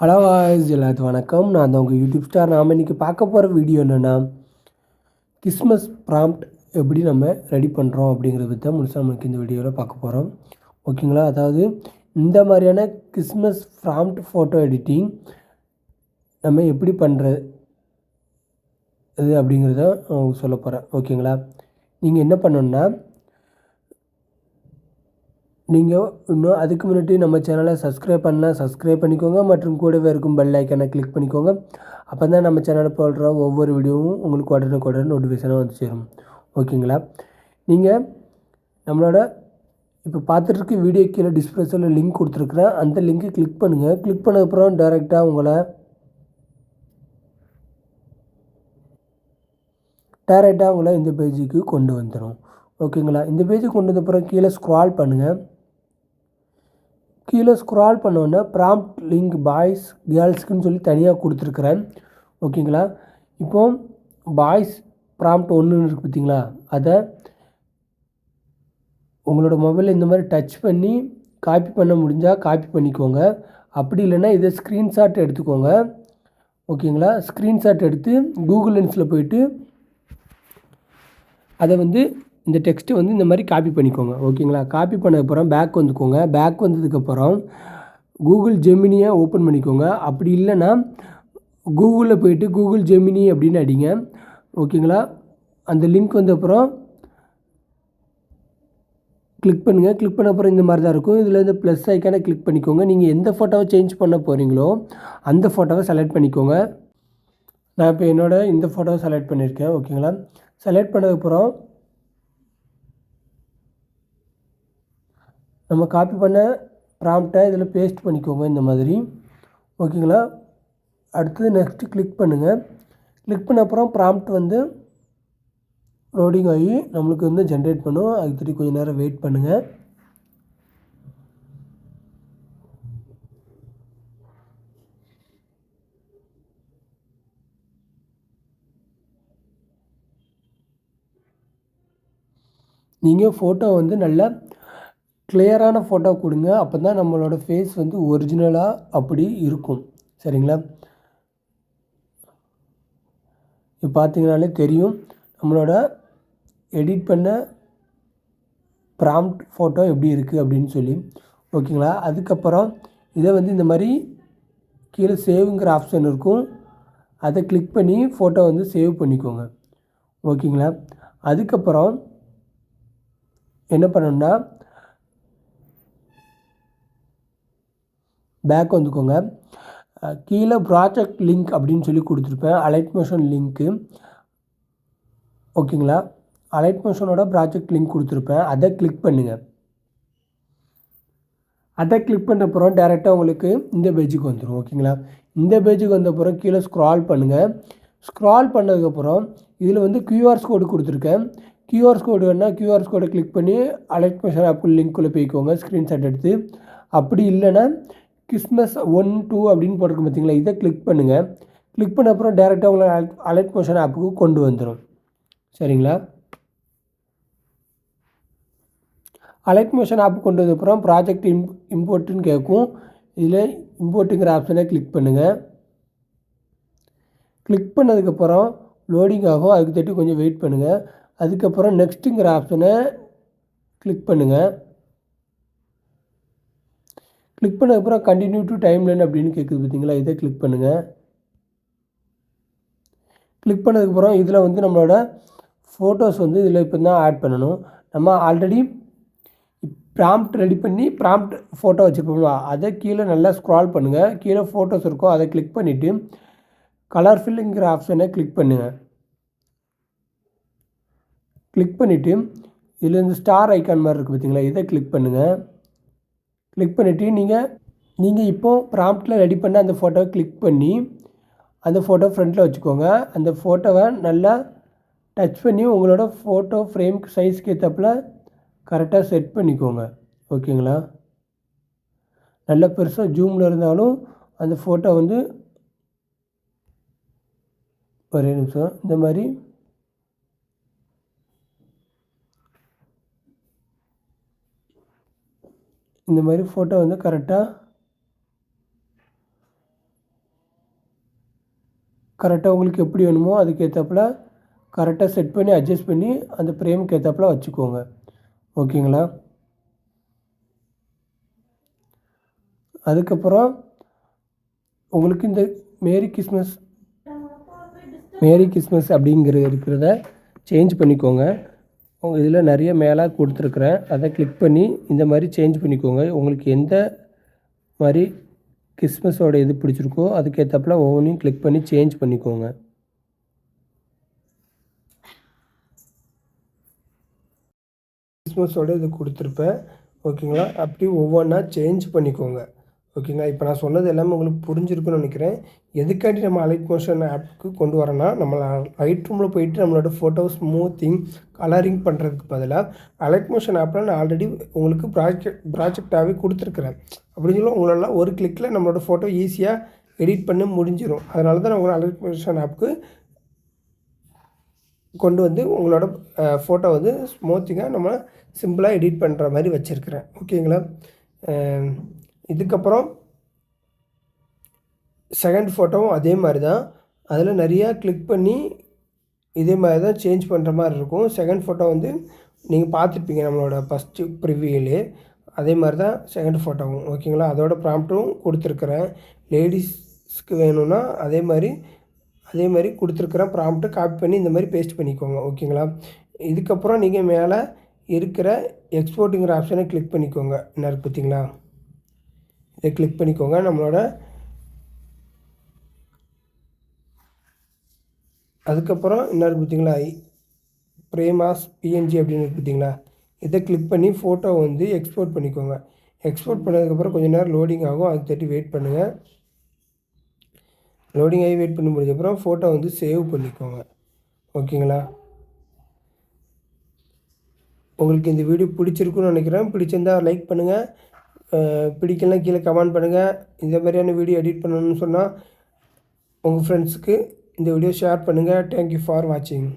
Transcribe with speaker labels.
Speaker 1: Hello guys, எல்லாத்துக்கும் வணக்கம். நான் தான் உங்கள் யூடியூப் ஸ்டார். நாம் இன்றைக்கி பார்க்க போகிற வீடியோ என்னென்னா, கிறிஸ்மஸ் ப்ராம்ப்ட் எப்படி நம்ம ரெடி பண்ணுறோம் அப்படிங்கிறத பற்றி தான் முழுசாக நமக்கு இந்த வீடியோவில் பார்க்க போகிறோம். ஓகேங்களா? அதாவது இந்த மாதிரியான கிறிஸ்மஸ் ப்ராம்ப்ட் ஃபோட்டோ எடிட்டிங் நம்ம எப்படி பண்ணுறது அப்படிங்கிறத உங்களுக்கு சொல்ல போகிறேன். ஓகேங்களா? நீங்கள் என்ன பண்ணணுன்னா, நீங்கள் இன்னும் அதுக்கு முன்னாடி நம்ம சேனலை சப்ஸ்கிரைப் பண்ணலாம், சப்ஸ்கிரைப் பண்ணிக்கோங்க. மற்றும் கூடவே இருக்கும் பெல் ஐக்கனை கிளிக் பண்ணிக்கோங்க. அப்போ தான் நம்ம சேனலில் போடுற ஒவ்வொரு வீடியோவும் உங்களுக்கு உடனுக்குடன் நோட்டிஃபிகேஷனாக வந்து சேரும். ஓகேங்களா? நீங்கள் நம்மளோட இப்போ பார்த்துட்ருக்க வீடியோ கீழே டிஸ்கிரிப்ஷனில் லிங்க் கொடுத்துருக்குறேன். அந்த லிங்க்கை கிளிக் பண்ணுங்கள். கிளிக் பண்ணதுக்கப்புறம் டேரெக்டாக உங்களை இந்த பேஜுக்கு கொண்டு வந்துடும். ஓகேங்களா? இந்த பேஜுக்கு கொண்டு வந்தப்புறம் கீழே ஸ்க்ரால் பண்ணுங்கள். கீழே ஸ்க்ரால் பண்ணோன்னே ப்ராம்ப்ட் லிங்க் பாய்ஸ் கேர்ள்ஸ்க்குன்னு சொல்லி தனியாக கொடுத்துருக்குறேன். ஓகேங்களா? இப்போது பாய்ஸ் ப்ராம்ப்ட் ஒன்று இருக்குது பார்த்தீங்களா, அதை உங்களோட மொபைலில் இந்த மாதிரி டச் பண்ணி காப்பி பண்ண முடிஞ்சால் காப்பி பண்ணிக்கோங்க. அப்படி இல்லைன்னா இதை ஸ்க்ரீன்ஷாட் எடுத்துக்கோங்க. ஓகேங்களா? ஸ்க்ரீன்ஷாட் எடுத்து கூகுள் லென்ஸில் போய்ட்டு அதை இந்த டெக்ஸ்ட்டை இந்த மாதிரி காப்பி பண்ணிக்கோங்க. ஓகேங்களா? காப்பி பண்ணதுக்கப்புறம் பேக் வந்துக்கோங்க. பேக் வந்ததுக்கப்புறம் கூகுள் ஜெமினியை ஓப்பன் பண்ணிக்கோங்க. அப்படி இல்லைன்னா கூகுளில் போய்ட்டு கூகுள் ஜெமினி அப்படின்னு அடிங்க. ஓகேங்களா? அந்த லிங்க் வந்தப்புறம் கிளிக் பண்ணுங்கள். கிளிக் பண்ண அப்புறம் இந்த மாதிரி தான் இருக்கும். இதில் இந்த ப்ளஸ் ஐக்கானை கிளிக் பண்ணிக்கோங்க. நீங்கள் எந்த ஃபோட்டோவை சேஞ்ச் பண்ண போகிறீங்களோ அந்த ஃபோட்டோவை செலக்ட் பண்ணிக்கோங்க. நான் இப்போ இந்த ஃபோட்டோவை செலக்ட் பண்ணியிருக்கேன். ஓகேங்களா? செலக்ட் பண்ணதுக்கப்புறம் நம்ம காப்பி பண்ண ப்ராம்ப்டை இதில் பேஸ்ட் பண்ணிக்கோங்க இந்த மாதிரி. ஓகேங்களா? அடுத்தது நெக்ஸ்ட்டு கிளிக் பண்ணுங்கள். கிளிக் பண்ண அப்புறம் ப்ராம்ப்ட் லோடிங் ஆகி நம்மளுக்கு ஜென்ரேட் பண்ணும். அதுக்கு கொஞ்சம் நேரம் வெயிட் பண்ணுங்கள். நீங்கள் ஃபோட்டோ நல்லா கிளியரான ஃபோட்டோ கொடுங்க. அப்போ தான் நம்மளோட ஃபேஸ் ஒரிஜினலாக அப்படி இருக்கும். சரிங்களா? இப்போ பார்த்தீங்கனாலே தெரியும் நம்மளோட எடிட் பண்ண ப்ராம்ப்ட் ஃபோட்டோ எப்படி இருக்குது அப்படின்னு சொல்லி. ஓகேங்களா? அதுக்கப்புறம் இதை இந்த மாதிரி கீழே சேவுங்கிற ஆப்ஷன் இருக்கும். அதை கிளிக் பண்ணி ஃபோட்டோ சேவ் பண்ணிக்கோங்க. ஓகேங்களா? அதுக்கப்புறம் என்ன பண்ணணுன்னா, பேக் வந்துக்கோங்க. கீழே ப்ராஜெக்ட் லிங்க் அப்படின்னு சொல்லி கொடுத்துருப்பேன், அலைட் மோஷன் லிங்க்கு. ஓகேங்களா? அலைட் மோஷனோட ப்ராஜெக்ட் லிங்க் கொடுத்துருப்பேன், அதை கிளிக் பண்ணுங்கள். அதை கிளிக் பண்ண அப்புறம் டேரெக்டாக உங்களுக்கு இந்த பேஜுக்கு வந்துடும். ஓகேங்களா? இந்த பேஜுக்கு வந்த அப்புறம் கீழே ஸ்க்ரால் பண்ணுங்கள். ஸ்க்ரால் பண்ணதுக்கப்புறம் இதில் கியூஆர்ஸ் கோடு கொடுத்துருக்கேன். கியூஆர்ஸ் கோடு வேணால் கியூஆர்ஸ் கோடை கிளிக் பண்ணி அலைட் மோஷன் ஆப் லிங்க்குள்ளே போய்க்கோங்க ஸ்க்ரீன்ஷாட் எடுத்து. அப்படி இல்லைன்னா கிறிஸ்மஸ் 1, 2 அப்படின்னு போட்டிருக்கோம் பார்த்தீங்களா, இதை கிளிக் பண்ணுங்கள். கிளிக் பண்ண அப்புறம் டேரெக்டாக உங்களை அலைட் மோஷன் ஆப்புக்கு கொண்டு வந்துடும். சரிங்களா? அலைட் மோஷன் ஆப் கொண்டு வந்தப்புறம் ப்ராஜெக்ட் இம்போர்ட்டுன்னு கேட்கும். இதில் இம்போர்ட்டுங்கிற ஆப்ஷனை கிளிக் பண்ணுங்கள். கிளிக் பண்ணதுக்கப்புறம் லோடிங் ஆகும். அதுக்கு கொஞ்சம் வெயிட் பண்ணுங்கள். அதுக்கப்புறம் நெக்ஸ்ட்டுங்கிற ஆப்ஷனை கிளிக் பண்ணுங்கள். கிளிக் பண்ணதுக்கப்புறம் கண்டினியூ டு டைம்லைன் அப்படின்னு கேட்குது பார்த்தீங்களா, இதை கிளிக் பண்ணுங்கள். கிளிக் பண்ணதுக்கப்புறம் இதில் நம்மளோட ஃபோட்டோஸ் இதில் இப்போ தான் ஆட் பண்ணணும். நம்ம ஆல்ரெடி ப்ராம்ப்ட் ரெடி பண்ணி ப்ராம்ப்ட் ஃபோட்டோ வச்சுருப்போம்ல, அதை கீழே நல்லா ஸ்க்ரால் பண்ணுங்கள். கீழே ஃபோட்டோஸ் இருக்கும், அதை கிளிக் பண்ணிவிட்டு கலர் ஃபில்லுங்கிற ஆப்ஷனை கிளிக் பண்ணுங்கள். கிளிக் பண்ணிவிட்டு இதில் இந்த ஸ்டார் ஐக்கான் மாதிரி இருக்குது பார்த்தீங்களா, இதை கிளிக் பண்ணுங்கள். கிளிக் பண்ணிவிட்டு நீங்கள் இப்போது ப்ராம்ப்டில் ரெடி பண்ண அந்த ஃபோட்டோவை கிளிக் பண்ணி அந்த ஃபோட்டோ ஃப்ரண்ட்டில் வச்சுக்கோங்க. அந்த ஃபோட்டோவை நல்லா டச் பண்ணி உங்களோட ஃபோட்டோ ஃப்ரேம்க்கு சைஸ்க்கு ஏற்றாப்புல கரெக்டாக செட் பண்ணிக்கோங்க. ஓகேங்களா? நல்ல பெருசாக ஜூமில் இருந்தாலும் அந்த ஃபோட்டோ ஒரே நிமிஷம் இந்த மாதிரி ஃபோட்டோ கரெக்டாக கரெக்டாக உங்களுக்கு எப்படி வேணுமோ அதுக்கேற்றாப்புல கரெக்டாக செட் பண்ணி அட்ஜஸ்ட் பண்ணி அந்த ஃப்ரேமுக்கு ஏற்றாப்புல வச்சுக்கோங்க. ஓகேங்களா? அதுக்கப்புறம் உங்களுக்கு இந்த மேரி கிறிஸ்மஸ் இருக்கிறத சேஞ்ச் பண்ணிக்கோங்க. உங்கள் இதில் நிறைய மேலே கொடுத்துருக்குறேன், அதை கிளிக் பண்ணி இந்த மாதிரி சேஞ்ச் பண்ணிக்கோங்க. உங்களுக்கு எந்த மாதிரி கிறிஸ்மஸோட இது பிடிச்சிருக்கோ அதுக்கேற்றாப்புல ஒவ்வொன்றையும் கிளிக் பண்ணி சேஞ்ச் பண்ணிக்கோங்க. கிறிஸ்மஸோட இது கொடுத்துருப்பேன். ஓகேங்களா? அப்படி ஒவ்வொன்றா சேஞ்ச் பண்ணிக்கோங்க. ஓகேங்களா? இப்போ நான் சொன்னது எல்லாமே உங்களுக்கு புரிஞ்சிருக்குன்னு நினைக்கிறேன். எதுக்காண்டி நம்ம அலைட் மோஷன் ஆப்புக்கு கொண்டு வரோன்னா, நம்ம லைட் ரூமில் போயிட்டு நம்மளோட ஃபோட்டோ ஸ்மூத்திங் கலரிங் பண்ணுறதுக்கு பதிலாக அலைட் மோஷன் ஆப்பில் நான் ஆல்ரெடி உங்களுக்கு ப்ராஜெக்டாகவே கொடுத்துருக்குறேன். அப்படின்னு சொல்லி உங்களால் ஒரு கிளிக்கில் நம்மளோட ஃபோட்டோ ஈஸியாக எடிட் பண்ண முடிஞ்சிடும். அதனால தான் நான் உங்களை அலைட் மோஷன் ஆப்புக்கு கொண்டு வந்து உங்களோட ஃபோட்டோ வந்து ஸ்மூத்திங்காக நம்ம சிம்பிளாக எடிட் பண்ணுற மாதிரி வச்சுருக்கிறேன். ஓகேங்களா? இதுக்கப்புறம் செகண்ட் ஃபோட்டோவும் அதே மாதிரி தான். அதில் நிறையா கிளிக் பண்ணி இதே மாதிரி தான் சேஞ்ச் பண்ணுற மாதிரி இருக்கும். செகண்ட் ஃபோட்டோ வந்து நீங்கள் பார்த்துருப்பீங்க நம்மளோட ஃபஸ்ட்டு ப்ரிவியூலே. அதே மாதிரி தான் செகண்ட் ஃபோட்டோவும். ஓகேங்களா? அதோட ப்ராம்ப்ட்டும் கொடுத்துருக்குறேன். லேடிஸ்க்கு வேணும்னா அதே மாதிரி கொடுத்துருக்குறேன். ப்ராம்ப்ட்டு காப்பி பண்ணி இந்த மாதிரி பேஸ்ட் பண்ணிக்கோங்க. ஓகேங்களா? இதுக்கப்புறம் நீங்கள் மேலே இருக்கிற எக்ஸ்போர்ட்டுங்கிற ஆப்ஷனை கிளிக் பண்ணிக்கோங்க. என்ன இருக்குது பார்த்தீங்களா? இதை கிளிக் பண்ணிக்கோங்க. நம்மளோட அதுக்கப்புறம் என்ன இருக்குது பார்த்தீங்களா? பிரேமாஸ் பிஎன்ஜி அப்படின்னு இருக்குது பார்த்தீங்களா? இதை கிளிக் பண்ணி ஃபோட்டோ வந்து எக்ஸ்போர்ட் பண்ணிக்கோங்க. எக்ஸ்போர்ட் பண்ணதுக்கப்புறம் கொஞ்சம் நேரம் லோடிங் ஆகும், அது தட்டி வெயிட் பண்ணுங்கள். லோடிங் ஆகி வெயிட் பண்ணி முடிஞ்சப்பறம் ஃபோட்டோ வந்து சேவ் பண்ணிக்கோங்க. ஓகேங்களா? உங்களுக்கு இந்த வீடியோ பிடிச்சிருக்குன்னு நினைக்கிறேன். பிடிச்சிருந்தால் லைக் பண்ணுங்கள், பிடிக்கலாம் கீழே கமெண்ட் பண்ணுங்கள். இந்த மாதிரியான வீடியோ எடிட் பண்ணணும்னு சொன்னால் உங்கள் ஃப்ரெண்ட்ஸுக்கு இந்த வீடியோ ஷேர் பண்ணுங்கள். தேங்க்யூ ஃபார் வாட்சிங்.